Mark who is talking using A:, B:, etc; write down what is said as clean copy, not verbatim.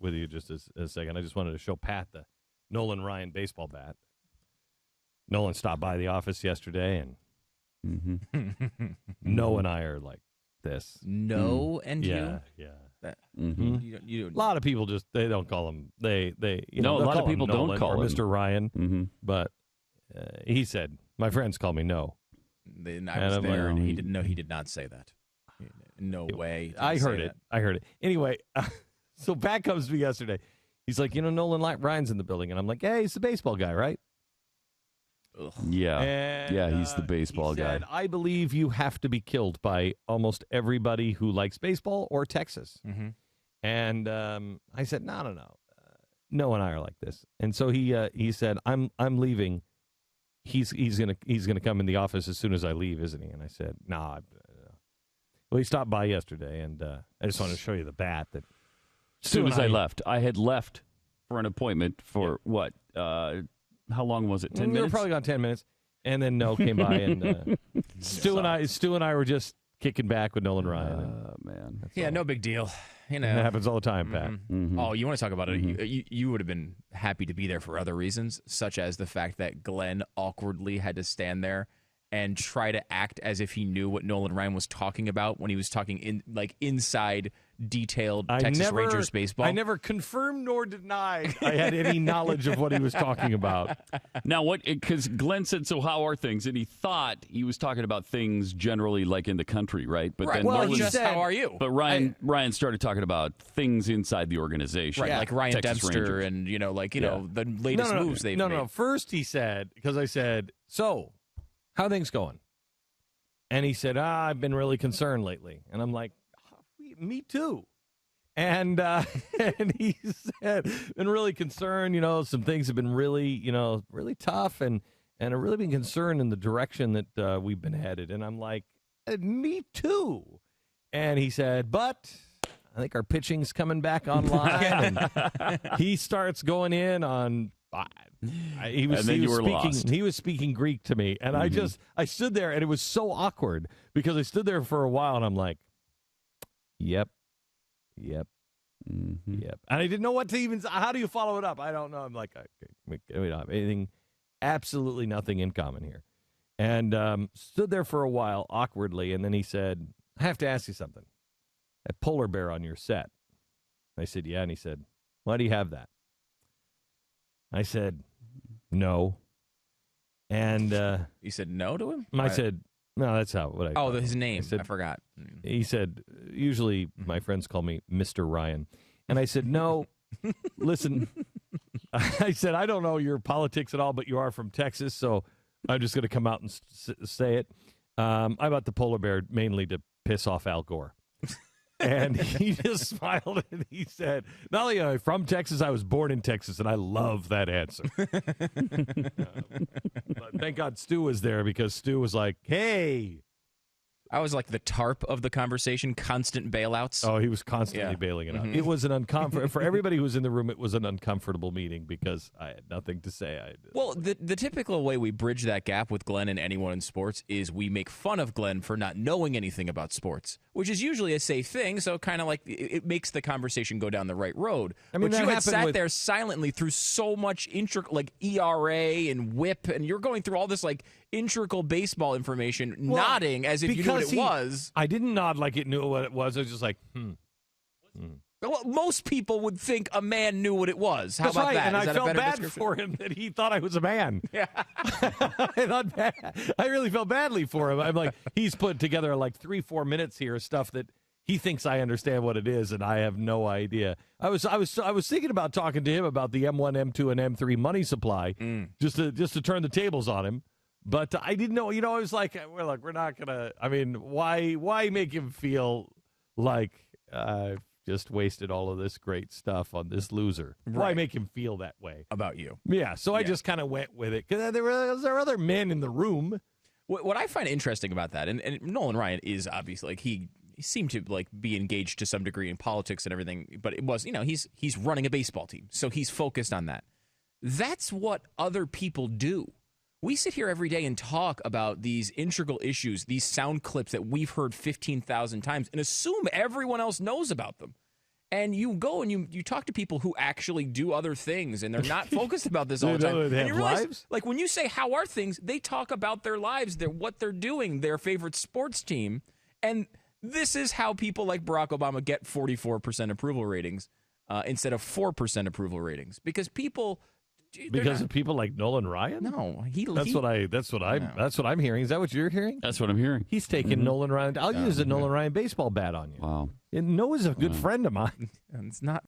A: with you just a second. I just wanted to show Pat the Nolan Ryan baseball bat. Nolan stopped by the office yesterday, and No and I are like this.
B: No and you?
A: Yeah.
B: You
A: A lot of people just, they don't call him, a
C: lot of people don't call him
A: Mr. Ryan, but he said, my friends call me No.
B: And I was there, and he didn't know. He did not say that. No way.
A: I heard it. Anyway, so Pat comes to me yesterday. He's like, Nolan Ryan's in the building. And I'm like, hey, he's the baseball guy, right?
C: Ugh. Yeah, he's the baseball
A: he
C: guy.
A: Said, I believe you have to be killed by almost everybody who likes baseball or Texas.
B: Mm-hmm.
A: And I said, no. No and I are like this. And so he said, I'm leaving. He's gonna come in the office as soon as I leave, isn't he? And I said, nah. Well, he stopped by yesterday, and I just wanted to show you the bat. That
C: as soon as I left, I had left for an appointment for what? How long was it? 10 minutes?
A: We were probably gone 10 minutes, and then No came by, and Stu and I were just kicking back with Nolan Ryan.
C: Man,
B: yeah, no big deal.
A: It happens all the time, Pat.
C: Mm-hmm.
B: Oh, you want to talk about it? You would have been happy to be there for other reasons, such as the fact that Glenn awkwardly had to stand there and try to act as if he knew what Nolan Ryan was talking about when he was talking inside detailed Texas Rangers baseball.
A: I never confirmed nor denied I had any knowledge of what he was talking about.
C: Now, because Glenn said, so how are things? And he thought he was talking about things generally like in the country, right? But then
B: he just said, how are you?
C: But Ryan started talking about things inside the organization.
B: Right, like Ryan
C: Texas
B: Dempster
C: Rangers.
B: and, the latest moves they've made.
A: No. First he said, because I said, so, how are things going? And he said, I've been really concerned lately. And I'm like, me too. And and he said, been really concerned, some things have been really, really tough and I've really been concerned in the direction that we've been headed. And I'm like, me too. And he said, but I think our pitching's coming back online. And he starts going in on he was speaking Greek to me, and I stood there, and it was so awkward because I stood there for a while, and I'm like, yep, and I didn't know what to even. How do you follow it up? I don't know. I'm like, okay, we don't have anything, absolutely nothing in common here, and stood there for a while awkwardly, and then he said, I have to ask you something. That polar bear on your set. I said, yeah, and he said, why do you have that? I said, no. And
B: you said no to him?
A: I said, no, that's what I
B: Oh, his name. I forgot.
A: He said, usually my friends call me Mr. Ryan. And I said, no, listen. I said, I don't know your politics at all, but you are from Texas, so I'm just going to come out and say it. I bought the polar bear mainly to piss off Al Gore. And he just smiled and he said, not only am I from Texas, I was born in Texas, and I love that answer. But thank God Stu was there, because Stu was like, hey.
B: I was like the tarp of the conversation, constant bailouts.
A: Oh, he was constantly bailing it out. It was an uncomfortable, for everybody who was in the room, it was an uncomfortable meeting because I had nothing to say.
B: Well, the typical way we bridge that gap with Glenn and anyone in sports is we make fun of Glenn for not knowing anything about sports, which is usually a safe thing, so kind of like it makes the conversation go down the right road.
A: I mean,
B: but you had sat there silently through so much like ERA and WHIP, and you're going through all this like integral baseball information, nodding as if you knew what it was.
A: I didn't nod like it knew what it was. I was just like,
B: Well, most people would think a man knew what it was. How
A: That's
B: about
A: right.
B: that?
A: And
B: Is
A: I
B: that a
A: felt
B: better
A: bad
B: description?
A: for him that he thought I was a man.
B: Yeah.
A: I really felt badly for him. I'm like, he's put together like 3-4 minutes here of stuff that he thinks I understand what it is, and I have no idea. I was thinking about talking to him about the M1, M2, and M3 money supply, just to turn the tables on him. But I didn't know. I was like, we're not gonna. I mean, why make him feel like I've just wasted all of this great stuff on this loser? Right. Why make him feel that way
B: about you?
A: Yeah. So I just kind of went with it, because there were other men in the room.
B: What I find interesting about that, and Nolan Ryan is obviously like he seemed to like be engaged to some degree in politics and everything, but it was he's running a baseball team, so he's focused on that. That's what other people do. We sit here every day and talk about these integral issues, these sound clips that we've heard 15,000 times, and assume everyone else knows about them. And you go and you talk to people who actually do other things, and they're not focused about this all the
A: They
B: time.
A: know they
B: And
A: have
B: you realize,
A: lives?
B: like when you say how are things, they talk about their lives, what they're doing, their favorite sports team, and this is how people like Barack Obama get 44% approval ratings instead of 4% approval ratings because people.
A: Because of people like Nolan Ryan?
B: No,
A: That's what I'm hearing. Is that what you're hearing?
C: That's what I'm hearing.
A: He's taking Nolan Ryan. I'll use a Nolan Ryan baseball bat on you.
C: Wow.
A: And Noah's a good friend of mine.
B: And it's not